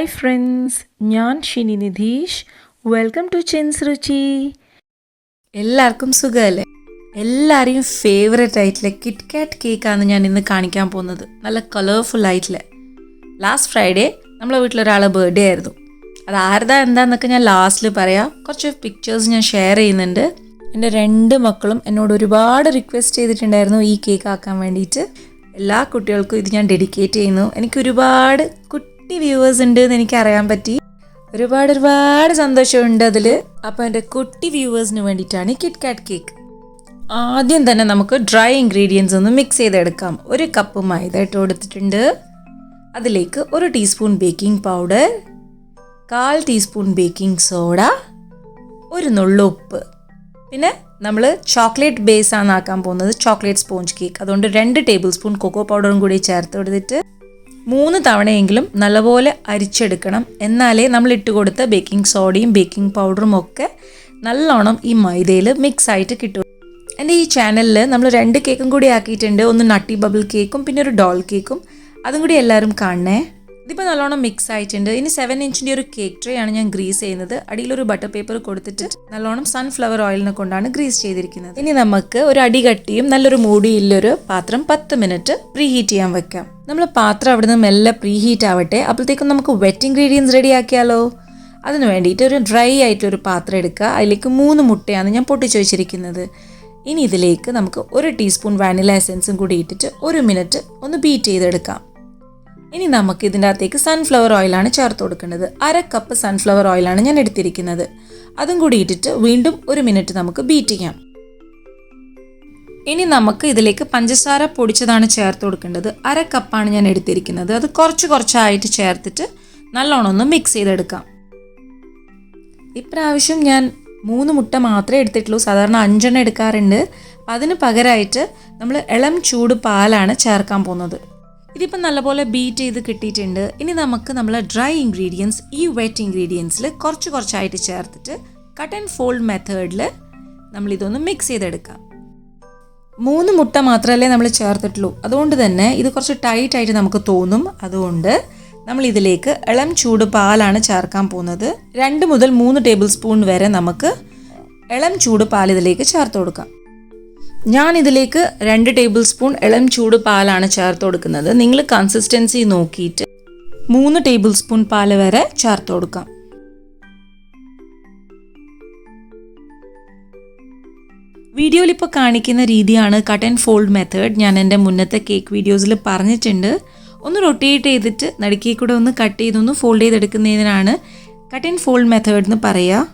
Hi friends, ഞാൻ Shini Nidheesh. Welcome to Chins Ruchi. എല്ലാവർക്കും സുഖമല്ലേ? എല്ലാവരെയും ഫേവറേറ്റ് ആയിട്ടുള്ള കിറ്റ്കാറ്റ് കേക്കാണ് ഞാൻ ഇന്ന് കാണിക്കാൻ പോകുന്നത്. നല്ല കളർഫുൾ ആയിട്ടുള്ള. ലാസ്റ്റ് ഫ്രൈഡേ നമ്മളെ വീട്ടിലൊരാളെ ബർത്ത്ഡേ ആയിരുന്നു. അത് ആരുതാ എന്താന്നൊക്കെ ഞാൻ ലാസ്റ്റിൽ പറയാം. കുറച്ച് പിക്ചേഴ്സ് ഞാൻ ഷെയർ ചെയ്യുന്നുണ്ട്. എൻ്റെ 2 മക്കളും എന്നോട് ഒരുപാട് റിക്വസ്റ്റ് ചെയ്തിട്ടുണ്ടായിരുന്നു ഈ കേക്ക് ആക്കാൻ വേണ്ടിയിട്ട്. എല്ലാ കുട്ടികൾക്കും ഇത് ഞാൻ ഡെഡിക്കേറ്റ് ചെയ്യുന്നു. എനിക്ക് ഒരുപാട് കുട്ടി വ്യൂവേഴ്സ് ഉണ്ട് എന്ന് എനിക്കറിയാൻ പറ്റി. ഒരുപാട് സന്തോഷമുണ്ട് അതിൽ. അപ്പോൾ എൻ്റെ കുട്ടി വ്യൂവേഴ്സിന് വേണ്ടിയിട്ടാണ് ഈ കിറ്റ്കാറ്റ് കേക്ക്. ആദ്യം തന്നെ നമുക്ക് ഡ്രൈ ഇൻഗ്രീഡിയൻസ് ഒന്ന് മിക്സ് ചെയ്തെടുക്കാം. 1 കപ്പ് മൈദ ഇട്ട് കൊടുത്തിട്ടുണ്ട്. അതിലേക്ക് 1 teaspoon baking powder, 1/4 teaspoon baking soda, 1 നുള്ളു ഉപ്പ്. പിന്നെ നമ്മൾ ചോക്ലേറ്റ് ബേസ് ആണ് ആക്കാൻ പോകുന്നത്, ചോക്ലേറ്റ് സ്പോഞ്ച് കേക്ക്. അതുകൊണ്ട് 2 ടേബിൾ സ്പൂൺ കൊക്കോ പൗഡറും കൂടി ചേർത്ത് കൊടുത്തിട്ട് 3 തവണയെങ്കിലും നല്ലപോലെ അരിച്ചെടുക്കണം. എന്നാലേ നമ്മൾ ഇട്ട് കൊടുത്ത ബേക്കിംഗ് സോഡയും ബേക്കിംഗ് പൗഡറും ഒക്കെ നല്ലോണം ഈ മൈദയിൽ മിക്സ് ആയിട്ട് കിട്ടും. എൻ്റെ ഈ ചാനലിൽ നമ്മൾ 2 കേക്കും കൂടി ആക്കിയിട്ടുണ്ട്. ഒന്ന് നട്ടി ബബിൾ കേക്കും പിന്നെ ഒരു ഡോൾ കേക്കും. അതും കൂടി എല്ലാവരും കാണണേ. ഇതിപ്പോൾ നല്ലോണം മിക്സ് ആയിട്ടുണ്ട്. ഇനി 7 ഇഞ്ചിൻ്റെ ഒരു കേക്ക് ട്രേ ആണ് ഞാൻ ഗ്രീസ് ചെയ്യുന്നത്. അടിയിലൊരു ബട്ടർ പേപ്പർ കൊടുത്തിട്ട് നല്ലോണം സൺഫ്ലവർ ഓയിലിനെ കൊണ്ടാണ് ഗ്രീസ് ചെയ്തിരിക്കുന്നത്. ഇനി നമുക്ക് ഒരു അടികട്ടിയും നല്ലൊരു മൂടിയുള്ളൊരു പാത്രം 10 മിനിറ്റ് പ്രീ ഹീറ്റ് ചെയ്യാൻ വെക്കാം. നമ്മൾ പാത്രം അവിടെ നിന്ന് മെല്ലെ പ്രീ ഹീറ്റ് ആവട്ടെ. അപ്പോഴത്തേക്കും നമുക്ക് വെറ്റ് ഇൻഗ്രീഡിയൻസ് റെഡി ആക്കിയാലോ. അതിന് വേണ്ടിയിട്ട് ഒരു ഡ്രൈ ആയിട്ടൊരു പാത്രം എടുക്കുക. അതിലേക്ക് 3 മുട്ടയാണ് ഞാൻ പൊട്ടിച്ച് വെച്ചിരിക്കുന്നത്. ഇനി ഇതിലേക്ക് നമുക്ക് 1 ടീസ്പൂൺ വാനില എസൻസും കൂടി ഇട്ടിട്ട് 1 മിനിറ്റ് ഒന്ന് ബീറ്റ് ചെയ്തെടുക്കാം. ഇനി നമുക്ക് ഇതിൻ്റെ അകത്തേക്ക് സൺഫ്ലവർ ഓയിലാണ് ചേർത്ത് കൊടുക്കേണ്ടത്. 1/2 കപ്പ് സൺഫ്ലവർ ഓയിലാണ് ഞാൻ എടുത്തിരിക്കുന്നത്. അതും കൂടി ഇട്ടിട്ട് വീണ്ടും 1 മിനിറ്റ് നമുക്ക് ബീറ്റ് ചെയ്യാം. ഇനി നമുക്ക് ഇതിലേക്ക് പഞ്ചസാര പൊടിച്ചതാണ് ചേർത്ത് കൊടുക്കേണ്ടത്. 1/2 കപ്പാണ് ഞാൻ എടുത്തിരിക്കുന്നത്. അത് കുറച്ചായിട്ട് ചേർത്തിട്ട് നല്ലോണം ഒന്ന് മിക്സ് ചെയ്തെടുക്കാം. ഇപ്രാവശ്യം ഞാൻ 3 മുട്ട മാത്രമേ എടുത്തിട്ടുള്ളൂ. സാധാരണ 5 എണ്ണം എടുക്കാറുണ്ട്. അതിന് പകരമായിട്ട് നമ്മൾ ഇളം ചൂട് പാലാണ് ചേർക്കാൻ പോകുന്നത്. ഇതിപ്പോൾ നല്ലപോലെ ബീറ്റ് ചെയ്ത് കിട്ടിയിട്ടുണ്ട്. ഇനി നമുക്ക് നമ്മളെ ഡ്രൈ ഇൻഗ്രീഡിയൻസ് ഈ വെറ്റ് ഇൻഗ്രീഡിയൻസിൽ കുറച്ചായിട്ട് ചേർത്തിട്ട് കട്ട് ആൻഡ് ഫോൾഡ് മെത്തേഡിൽ നമ്മളിതൊന്ന് മിക്സ് ചെയ്തെടുക്കാം. 3 മുട്ട മാത്രമല്ലേ നമ്മൾ ചേർത്തിട്ടുള്ളൂ. അതുകൊണ്ട് തന്നെ ഇത് കുറച്ച് ടൈറ്റായിട്ട് നമുക്ക് തോന്നും. അതുകൊണ്ട് നമ്മൾ ഇതിലേക്ക് ഇളം ചൂട് പാലാണ് ചേർക്കാൻ പോകുന്നത്. 2 മുതൽ 3 ടേബിൾ സ്പൂൺ വരെ നമുക്ക് ഇളം ചൂട് പാൽ ഇതിലേക്ക് ചേർത്ത് കൊടുക്കാം. ഞാൻ ഇതിലേക്ക് 2 ടേബിൾ സ്പൂൺ ഇളം ചൂട് പാലാണ് ചേർത്ത് കൊടുക്കുന്നത്. നിങ്ങൾ കൺസിസ്റ്റൻസി നോക്കിയിട്ട് 3 ടേബിൾ സ്പൂൺ പാൽ വരെ ചേർത്ത് കൊടുക്കാം. വീഡിയോയിൽ ഇപ്പോൾ കാണിക്കുന്ന രീതിയാണ് കട്ട് ആൻഡ് ഫോൾഡ് മെത്തേഡ്. ഞാൻ എൻ്റെ മുന്നത്തെ കേക്ക് വീഡിയോസിൽ പറഞ്ഞിട്ടുണ്ട്. ഒന്ന് റൊട്ടേറ്റ് ചെയ്തിട്ട് നടുക്കേ കൂടെ ഒന്ന് കട്ട് ചെയ്തൊന്ന് ഫോൾഡ് ചെയ്തെടുക്കുന്നതിനാണ് കട്ട് ആൻഡ് ഫോൾഡ് മെത്തേഡ് എന്ന് പറയുക.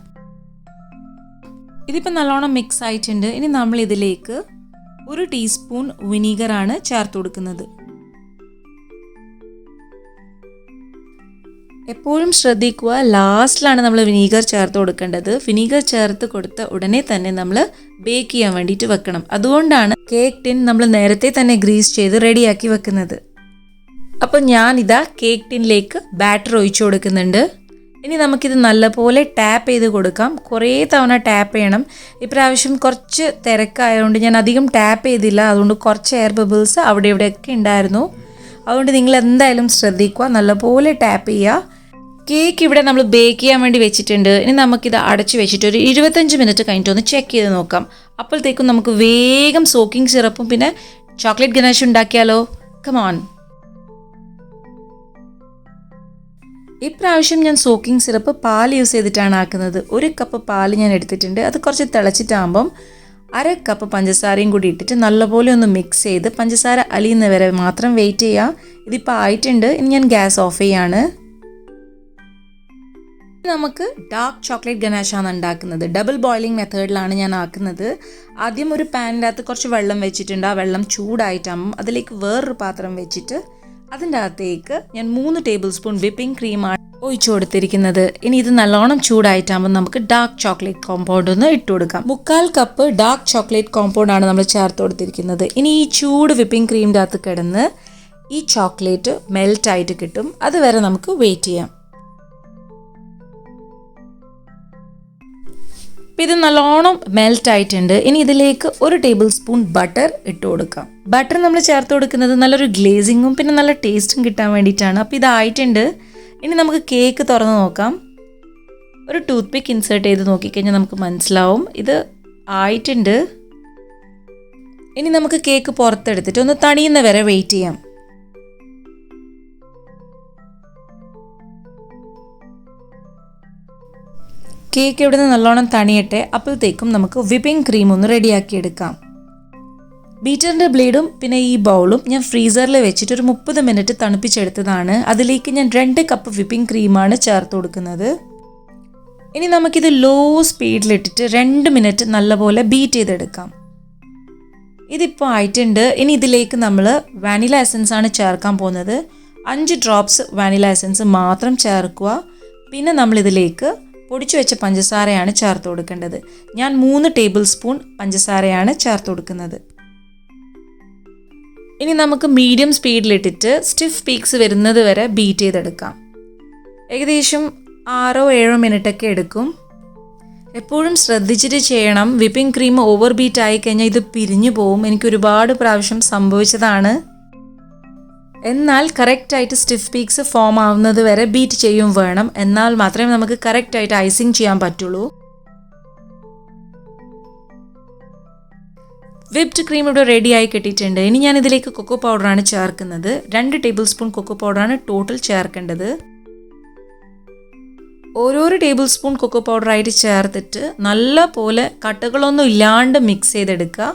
ഇതിപ്പോൾ നല്ലോണം മിക്സ് ആയിട്ടുണ്ട്. ഇനി നമ്മൾ ഇതിലേക്ക് 1 ടീസ്പൂൺ വിനീഗറാണ് ചേർത്ത് കൊടുക്കുന്നത്. എപ്പോഴും ശ്രദ്ധിക്കുക, ലാസ്റ്റിലാണ് നമ്മൾ വിനീഗർ ചേർത്ത് കൊടുക്കേണ്ടത്. വിനീഗർ ചേർത്ത് കൊടുത്ത ഉടനെ തന്നെ നമ്മൾ ബേക്ക് ചെയ്യാൻ വേണ്ടിയിട്ട് വെക്കണം. അതുകൊണ്ടാണ് കേക്ക് ടിൻ നമ്മൾ നേരത്തെ തന്നെ ഗ്രീസ് ചെയ്ത് റെഡിയാക്കി വെക്കുന്നത്. അപ്പോൾ ഞാനിതാ കേക്ക് ടിന്നിലേക്ക് ബാറ്റർ ഒഴിച്ചു കൊടുക്കുന്നുണ്ട്. ഇനി നമുക്കിത് നല്ലപോലെ ടാപ്പ് ചെയ്ത് കൊടുക്കാം. കുറേ തവണ ടാപ്പ് ചെയ്യണം. ഇപ്രാവശ്യം കുറച്ച് തിരക്കായതുകൊണ്ട് ഞാൻ അധികം ടാപ്പ് ചെയ്തില്ല. അതുകൊണ്ട് കുറച്ച് എയർ ബബിൾസ് അവിടെ ഇവിടെയൊക്കെ ഉണ്ടായിരുന്നു. അതുകൊണ്ട് നിങ്ങൾ എന്തായാലും ശ്രദ്ധിക്കുക, നല്ലപോലെ ടാപ്പ് ചെയ്യുക. കേക്ക് ഇവിടെ നമ്മൾ ബേക്ക് ചെയ്യാൻ വേണ്ടി വെച്ചിട്ടുണ്ട്. ഇനി നമുക്കിത് അടച്ച് വെച്ചിട്ട് ഒരു 25 മിനിറ്റ് കഴിഞ്ഞിട്ടൊന്ന് ചെക്ക് ചെയ്ത് നോക്കാം. അപ്പോഴത്തേക്കും നമുക്ക് വേഗം സോക്കിംഗ് സിറപ്പും പിന്നെ ചോക്ലേറ്റ് ഗനാഷ് ഉണ്ടാക്കിയാലോ. Come on. ഇപ്രാവശ്യം ഞാൻ സോക്കിംഗ് സിറപ്പ് പാൽ യൂസ് ചെയ്തിട്ടാണ് ആക്കുന്നത്. 1 കപ്പ് പാൽ ഞാൻ എടുത്തിട്ടുണ്ട്. അത് കുറച്ച് തിളച്ചിട്ടാകുമ്പം 1/2 കപ്പ് പഞ്ചസാരയും കൂടി ഇട്ടിട്ട് നല്ലപോലെ ഒന്ന് മിക്സ് ചെയ്ത് പഞ്ചസാര അലിയുന്ന വരെ മാത്രം വെയിറ്റ് ചെയ്യുക. ഇതിപ്പോൾ ആയിട്ടുണ്ട്. ഇനി ഞാൻ ഗ്യാസ് ഓഫ് ചെയ്യാണ്. നമുക്ക് ഡാർക്ക് ചോക്ലേറ്റ് ഗനാഷാണ് ഉണ്ടാക്കുന്നത്. ഡബിൾ ബോയിലിംഗ് മെത്തേഡിലാണ് ഞാൻ ആക്കുന്നത്. ആദ്യം ഒരു പാനിൻ്റെ അകത്ത് കുറച്ച് വെള്ളം വെച്ചിട്ടുണ്ട്. ആ വെള്ളം ചൂടായിട്ടാകുമ്പം അതിലേക്ക് വേറൊരു പാത്രം വെച്ചിട്ട് അതിൻ്റെ അകത്തേക്ക് ഞാൻ 3 ടേബിൾ സ്പൂൺ വിപ്പിംഗ് ക്രീമാണ് ഒഴിച്ചു കൊടുത്തിരിക്കുന്നത്. ഇനി ഇത് നല്ലോണം ചൂടായിട്ടാകുമ്പോൾ നമുക്ക് ഡാർക്ക് ചോക്ലേറ്റ് കോമ്പൗണ്ട് ഒന്ന് ഇട്ട് കൊടുക്കാം. 1/4 കപ്പ് ഡാർക്ക് ചോക്ലേറ്റ് കോമ്പൗണ്ടാണ് നമ്മൾ ചേർത്ത് കൊടുത്തിരിക്കുന്നത്. ഇനി ഈ ചൂട് വിപ്പിംഗ് ക്രീമിൻ്റെ അകത്ത് കിടന്ന് ഈ ചോക്ലേറ്റ് മെൽറ്റായിട്ട് കിട്ടും. അതുവരെ നമുക്ക് വെയിറ്റ് ചെയ്യാം. അപ്പോൾ ഇത് നല്ലോണം മെൽറ്റ് ആയിട്ടുണ്ട്. ഇനി ഇതിലേക്ക് 1 ടേബിൾ സ്പൂൺ ബട്ടർ ഇട്ട് കൊടുക്കാം. ബട്ടർ നമ്മൾ ചേർത്ത് കൊടുക്കുന്നത് നല്ലൊരു ഗ്ലേസിങ്ങും പിന്നെ നല്ല ടേസ്റ്റും കിട്ടാൻ വേണ്ടിയിട്ടാണ്. അപ്പോൾ ഇതായിട്ടുണ്ട്. ഇനി നമുക്ക് കേക്ക് തുറന്ന് നോക്കാം. ഒരു ടൂത്ത് പിക്ക് ഇൻസേർട്ട് ചെയ്ത് നോക്കിക്കഴിഞ്ഞാൽ നമുക്ക് മനസ്സിലാവും ഇത് ആയിട്ടുണ്ട്. ഇനി നമുക്ക് കേക്ക് പുറത്തെടുത്തിട്ട് ഒന്ന് തണിയുന്ന വരെ വെയിറ്റ് ചെയ്യാം. കേക്ക് ഇവിടെ നിന്ന് നല്ലോണം തണിയട്ടെ. അപ്പോഴത്തേക്കും നമുക്ക് വിപ്പിംഗ് ക്രീം ഒന്ന് റെഡിയാക്കി എടുക്കാം. ബീറ്ററിൻ്റെ ബ്ലേഡും പിന്നെ ഈ ബൗളും ഞാൻ ഫ്രീസറിൽ വെച്ചിട്ട് ഒരു 30 മിനിറ്റ് തണുപ്പിച്ചെടുത്തതാണ്. അതിലേക്ക് ഞാൻ 2 കപ്പ് വിപ്പിംഗ് ക്രീമാണ് ചേർത്ത് കൊടുക്കുന്നത്. ഇനി നമുക്കിത് ലോ സ്പീഡിലിട്ടിട്ട് 2 മിനിറ്റ് നല്ലപോലെ ബീറ്റ് ചെയ്തെടുക്കാം. ഇതിപ്പോൾ ആയിട്ടുണ്ട്. ഇനി ഇതിലേക്ക് നമ്മൾ വാനില എസൻസ് ആണ് ചേർക്കാൻ പോകുന്നത്. 5 ഡ്രോപ്സ് വാനില എസൻസ് മാത്രം ചേർക്കുക. പിന്നെ നമ്മളിതിലേക്ക് പൊടിച്ചു വെച്ച പഞ്ചസാരയാണ് ചേർത്ത് കൊടുക്കേണ്ടത്. ഞാൻ 3 ടേബിൾ സ്പൂൺ പഞ്ചസാരയാണ് ചേർത്ത് കൊടുക്കുന്നത്. ഇനി നമുക്ക് മീഡിയം സ്പീഡിലിട്ടിട്ട് സ്റ്റിഫ് പീക്സ് വരുന്നത് വരെ ബീറ്റ് ചെയ്തെടുക്കാം. ഏകദേശം 6-7 മിനിറ്റൊക്കെ എടുക്കും. എപ്പോഴും ശ്രദ്ധിച്ചിട്ട് ചെയ്യണം. വിപ്പിംഗ് ക്രീം ഓവർ ബീറ്റ് ആയിക്കഴിഞ്ഞാൽ ഇത് പിരിഞ്ഞു പോവും. എനിക്ക് ഒരുപാട് പ്രാവശ്യം സംഭവിച്ചതാണ്. എന്നാൽ കറക്റ്റായിട്ട് സ്റ്റിഫ് പീക്സ് ഫോം ആവുന്നത് വരെ ബീറ്റ് ചെയ്യും വേണം. എന്നാൽ മാത്രമേ നമുക്ക് കറക്റ്റായിട്ട് ഐസിങ് ചെയ്യാൻ പറ്റുള്ളൂ. വിപ്ഡ് ക്രീം ഇവിടെ റെഡി ആയി കിട്ടിയിട്ടുണ്ട്. ഇനി ഞാൻ ഇതിലേക്ക് കൊക്കോ പൗഡറാണ് ചേർക്കുന്നത്. 2 ടേബിൾ സ്പൂൺ കൊക്കോ പൗഡറാണ് ടോട്ടൽ ചേർക്കേണ്ടത്. ഓരോരോ ടേബിൾ സ്പൂൺ കൊക്കോ പൗഡറായിട്ട് ചേർത്തിട്ട് നല്ല പോലെ കട്ടകളൊന്നും ഇല്ലാണ്ട് മിക്സ് ചെയ്തെടുക്കുക.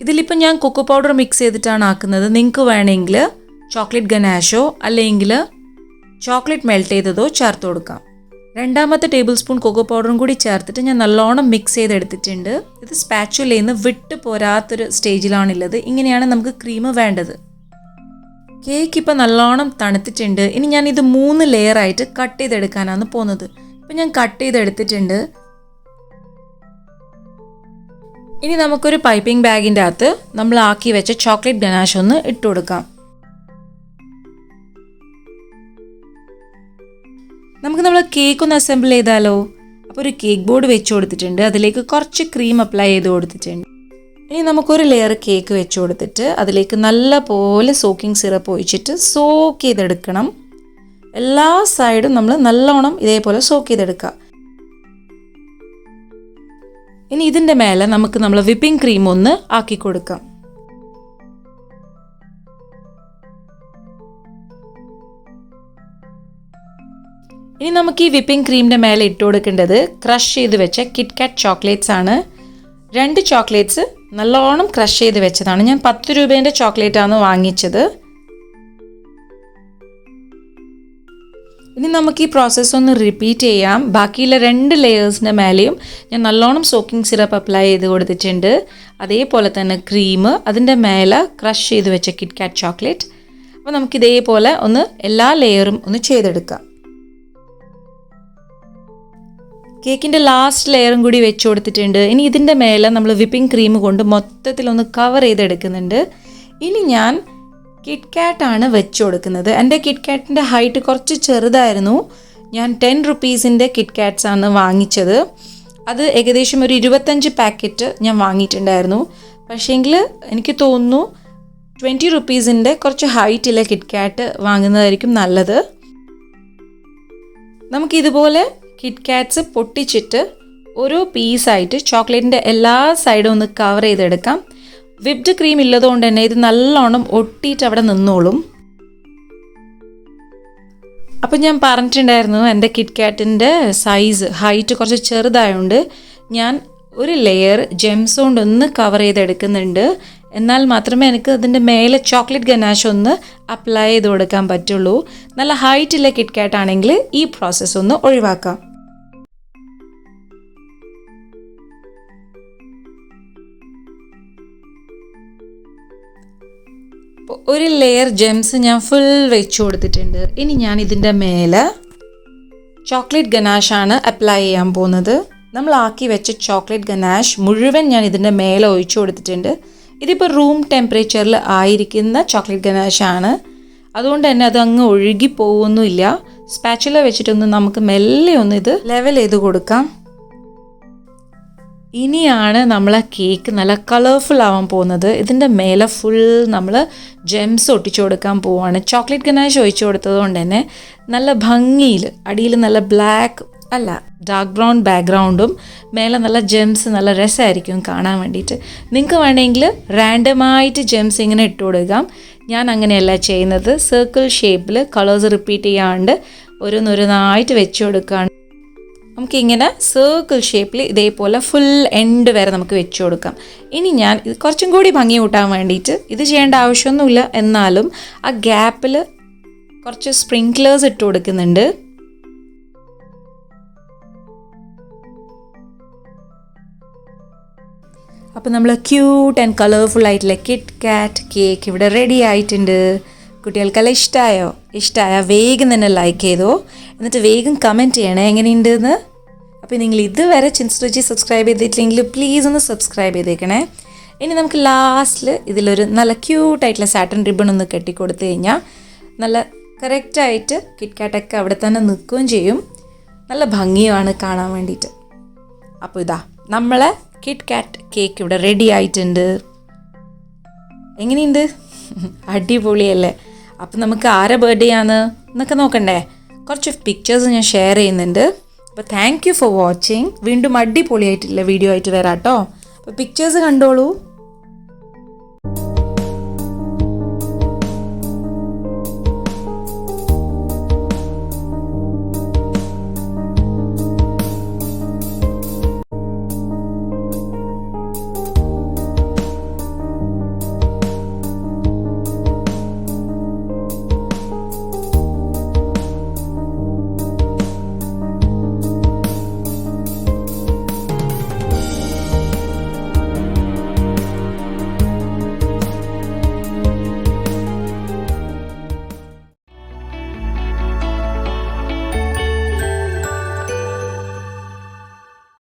ഇതിലിപ്പോൾ ഞാൻ കൊക്കോ പൗഡർ മിക്സ് ചെയ്തിട്ടാണ് ആക്കുന്നത്. നിങ്ങൾക്ക് വേണമെങ്കിൽ ചോക്ലേറ്റ് ഗനാഷോ അല്ലെങ്കിൽ ചോക്ലേറ്റ് മെൽറ്റ് ചെയ്തതോ ചേർത്ത് കൊടുക്കാം. 2ാമത്തെ ടേബിൾ സ്പൂൺ കൊക്കോ പൗഡറും കൂടി ചേർത്തിട്ട് ഞാൻ നല്ലോണം മിക്സ് ചെയ്തെടുത്തിട്ടുണ്ട്. ഇത് സ്പാച്ചുലയിൽ നിന്ന് വിട്ട് പോരാത്തൊരു സ്റ്റേജിലാണുള്ളത്. ഇങ്ങനെയാണ് നമുക്ക് ക്രീം വേണ്ടത്. കേക്ക് ഇപ്പോൾ നല്ലോണം തണുത്തിട്ടുണ്ട്. ഇനി ഞാൻ ഇത് 3 ലെയറായിട്ട് കട്ട് ചെയ്തെടുക്കാനാണ് പോകുന്നത്. ഇപ്പം ഞാൻ കട്ട് ചെയ്തെടുത്തിട്ടുണ്ട്. ഇനി നമുക്കൊരു പൈപ്പിംഗ് ബാഗിൻ്റെ അകത്ത് നമ്മൾ ആക്കി വെച്ച ചോക്ലേറ്റ് ഗനാഷ് ഒന്ന് ഇട്ട് കൊടുക്കാം. നമുക്ക് നമ്മൾ കേക്ക് ഒന്ന് അസംബിൾ ചെയ്താലോ. അപ്പോൾ ഒരു കേക്ക് ബോർഡ് വെച്ച് കൊടുത്തിട്ടുണ്ട്. അതിലേക്ക് കുറച്ച് ക്രീം അപ്ലൈ ചെയ്ത് കൊടുത്തിട്ടുണ്ട്. ഇനി നമുക്കൊരു ലെയർ കേക്ക് വെച്ച് കൊടുത്തിട്ട് അതിലേക്ക് നല്ല പോലെ സോക്കിംഗ് സിറപ്പ് ഒഴിച്ചിട്ട് സോക്ക് ചെയ്തെടുക്കണം. എല്ലാ സൈഡും നമ്മൾ നല്ലോണം ഇതേപോലെ സോക്ക് ചെയ്തെടുക്കുക. ഇനി ഇതിൻ്റെ മേലെ നമുക്ക് നമ്മൾ വിപ്പിംഗ് ക്രീം ഒന്ന് ആക്കി കൊടുക്കാം. ഇനി നമുക്ക് ഈ വിപ്പിംഗ് ക്രീമിൻ്റെ മേലെ ഇട്ട് കൊടുക്കേണ്ടത് ക്രഷ് ചെയ്ത് വെച്ച കിറ്റ്കാറ്റ് ചോക്ലേറ്റ്സ് ആണ്. 2 ചോക്ലേറ്റ്സ് നല്ലോണം ക്രഷ് ചെയ്ത് വെച്ചതാണ്. ഞാൻ 10 രൂപേൻ്റെ ചോക്ലേറ്റാണ് വാങ്ങിച്ചത്. ഇനി നമുക്ക് ഈ പ്രോസസ്സ് ഒന്ന് റിപ്പീറ്റ് ചെയ്യാം. ബാക്കിയുള്ള 2 ലെയേഴ്സിൻ്റെ മേലെയും ഞാൻ നല്ലോണം സോക്കിംഗ് സിറപ്പ് അപ്ലൈ ചെയ്ത് കൊടുത്തിട്ടുണ്ട്. അതേപോലെ തന്നെ ക്രീം, അതിൻ്റെ മേലെ ക്രഷ് ചെയ്ത് വെച്ച കിറ്റ്കാറ്റ് ചോക്ലേറ്റ്. അപ്പോൾ നമുക്കിതേപോലെ ഒന്ന് എല്ലാ ലെയറും ഒന്ന് ചെയ്തെടുക്കാം. കേക്കിൻ്റെ ലാസ്റ്റ് ലെയറും കൂടി വെച്ച് കൊടുത്തിട്ടുണ്ട്. ഇനി ഇതിൻ്റെ മേലെ നമ്മൾ വിപ്പിംഗ് ക്രീം കൊണ്ട് മൊത്തത്തിലൊന്ന് കവർ ചെയ്തെടുക്കുന്നുണ്ട്. ഇനി ഞാൻ കിറ്റ്കാറ്റാണ് വെച്ച് കൊടുക്കുന്നത്. എൻ്റെ കിറ്റ്കാറ്റിൻ്റെ ഹൈറ്റ് കുറച്ച് ചെറുതായിരുന്നു. ഞാൻ 10 റുപ്പീസിൻ്റെ കിറ്റ്കാറ്റ്സ് ആണ് വാങ്ങിച്ചത്. അത് ഏകദേശം ഒരു 25 പാക്കറ്റ് ഞാൻ വാങ്ങിയിട്ടുണ്ടായിരുന്നു. പക്ഷേങ്കിൽ എനിക്ക് തോന്നുന്നു 20 റുപ്പീസിൻ്റെ കുറച്ച് ഹൈറ്റുള്ള കിറ്റ്കാറ്റ് വാങ്ങുന്നതായിരിക്കും നല്ലത്. നമുക്കിതുപോലെ കിറ്റ്കാറ്റ്സ് പൊട്ടിച്ചിട്ട് ഓരോ പീസായിട്ട് ചോക്ലേറ്റിൻ്റെ എല്ലാ സൈഡും ഒന്ന് കവർ ചെയ്തെടുക്കാം. വിപ്ഡ് ക്രീം ഇല്ലതുകൊണ്ട് തന്നെ ഇത് നല്ലോണം ഒട്ടിയിട്ട് അവിടെ നിന്നോളും. അപ്പം ഞാൻ പറഞ്ഞിട്ടുണ്ടായിരുന്നു എൻ്റെ കിറ്റ്കാറ്റിൻ്റെ ഹൈറ്റ് കുറച്ച് ചെറുതായതുകൊണ്ട് ഞാൻ ഒരു ലെയർ ജെംസ് കൊണ്ട് ഒന്ന് കവർ ചെയ്തെടുക്കുന്നുണ്ട്. എന്നാൽ മാത്രമേ എനിക്ക് അതിൻ്റെ മേലെ ചോക്ലേറ്റ് ഗനാഷ് ഒന്ന് അപ്ലൈ ചെയ്ത് കൊടുക്കാൻ പറ്റുള്ളൂ. നല്ല ഹൈറ്റുള്ള കിറ്റ്കാറ്റ് ആണെങ്കിൽ ഈ പ്രോസസ്സ് ഒന്ന് ഒഴിവാക്കാം. ഒരു ലെയർ ജെംസ് ഞാൻ ഫുൾ വെച്ച് കൊടുത്തിട്ടുണ്ട്. ഇനി ഞാൻ ഇതിൻ്റെ മേലെ ചോക്ലേറ്റ് ഗനാഷാണ് അപ്ലൈ ചെയ്യാൻ പോകുന്നത്. നമ്മൾ ആക്കി വെച്ച ചോക്ലേറ്റ് ഗനാഷ് മുഴുവൻ ഞാൻ ഇതിൻ്റെ മേലെ ഒഴിച്ചു കൊടുത്തിട്ടുണ്ട്. ഇതിപ്പോൾ റൂം ടെമ്പറേച്ചറിൽ ആയിരിക്കുന്ന ചോക്ലേറ്റ് ഗനാഷാണ്. അതുകൊണ്ട് തന്നെ അത് അങ്ങ് ഒഴുകി പോകുന്നില്ല. സ്പാച്ചുല വെച്ചിട്ടൊന്ന് നമുക്ക് മെല്ലെ ഒന്ന് ഇത് ലെവൽ ചെയ്ത് കൊടുക്കാം. ഇനിയാണ് നമ്മളെ കേക്ക് നല്ല കളർഫുൾ ആവാൻ പോകുന്നത്. ഇതിൻ്റെ മേലെ ഫുൾ നമ്മൾ ജെംസ് ഒട്ടിച്ചു കൊടുക്കാൻ പോവുകയാണ്. ചോക്ലേറ്റ് ഗനാഷ് ഒഴിച്ചു കൊടുത്തത് കൊണ്ട് തന്നെ നല്ല ഭംഗിയിൽ അടിയിൽ നല്ല ബ്ലാക്ക് അല്ല ഡാർക്ക് ബ്രൗൺ ബാക്ക്ഗ്രൗണ്ടും മേലെ നല്ല ജെംസ് നല്ല രസമായിരിക്കും കാണാൻ വേണ്ടിയിട്ട്. നിങ്ങൾക്ക് വേണമെങ്കിൽ റാൻഡമായിട്ട് ജെംസ് ഇങ്ങനെ ഇട്ട് കൊടുക്കാം. ഞാൻ അങ്ങനെയല്ല ചെയ്യുന്നത്. സർക്കിൾ ഷേപ്പിൽ കളേഴ്സ് റിപ്പീറ്റ് ചെയ്യാണ്ട് ഓരോന്നോരോന്നായിട്ട് വെച്ച് കൊടുക്കുകയാണ്. നമുക്കിങ്ങനെ സർക്കിൾ ഷേപ്പിൽ ഇതേപോലെ ഫുൾ എൻഡ് വരെ നമുക്ക് വെച്ച് കൊടുക്കാം. ഇനി ഞാൻ ഇത് കുറച്ചും കൂടി ഭംഗി കൂട്ടാൻ വേണ്ടിയിട്ട് ഇത് ചെയ്യേണ്ട ആവശ്യമൊന്നുമില്ല, എന്നാലും ആ ഗ്യാപ്പിൽ കുറച്ച് സ്പ്രിങ്ക്ലേഴ്സ് ഇട്ട് കൊടുക്കുന്നുണ്ട്. അപ്പോൾ നമ്മൾ ക്യൂട്ട് ആൻഡ് കളർഫുൾ ആയിട്ടുള്ള കിറ്റ് കാറ്റ് കേക്ക് ഇവിടെ റെഡി ആയിട്ടുണ്ട്. കുട്ടികൾക്കെല്ലാം ഇഷ്ടമായോ വേഗം തന്നെ ലൈക്ക് ചെയ്തോ, എന്നിട്ട് വേഗം കമൻറ്റ് ചെയ്യണേ എങ്ങനെയുണ്ടെന്ന്. അപ്പോൾ നിങ്ങൾ ഇതുവരെ ചിൻസ് രുചി സബ്സ്ക്രൈബ് ചെയ്തിട്ടില്ലെങ്കിൽ പ്ലീസ് ഒന്ന് സബ്സ്ക്രൈബ് ചെയ്തേക്കണേ. ഇനി നമുക്ക് ലാസ്റ്റിൽ ഇതിലൊരു നല്ല ക്യൂട്ടായിട്ടുള്ള സാറ്റൻ റിബൺ ഒന്ന് കെട്ടിക്കൊടുത്തു കഴിഞ്ഞാൽ നല്ല കറക്റ്റായിട്ട് കിറ്റ്കാറ്റൊക്കെ അവിടെ തന്നെ നിൽക്കുകയും ചെയ്യും. നല്ല ഭംഗിയുമാണ് കാണാൻ വേണ്ടിയിട്ട്. അപ്പോൾ ഇതാ നമ്മളെ കിറ്റ്കാറ്റ് കേക്ക് ഇവിടെ റെഡി ആയിട്ടുണ്ട്. എങ്ങനെയുണ്ട്? അടിപൊളിയല്ലേ? അപ്പം നമുക്ക് ആരെ ബർത്ത്ഡേ ആണ് എന്നൊക്കെ നോക്കണ്ടേ? കുറച്ച് പിക്ചേഴ്സ് ഞാൻ ഷെയർ ചെയ്യുന്നുണ്ട്. അപ്പോൾ താങ്ക് യു ഫോർ വാച്ചിങ്. വീണ്ടും അടിപൊളിയായിട്ടുള്ള വീഡിയോ ആയിട്ട് വരാം കേട്ടോ. അപ്പോൾ പിക്ചേഴ്സ് കണ്ടോളൂ.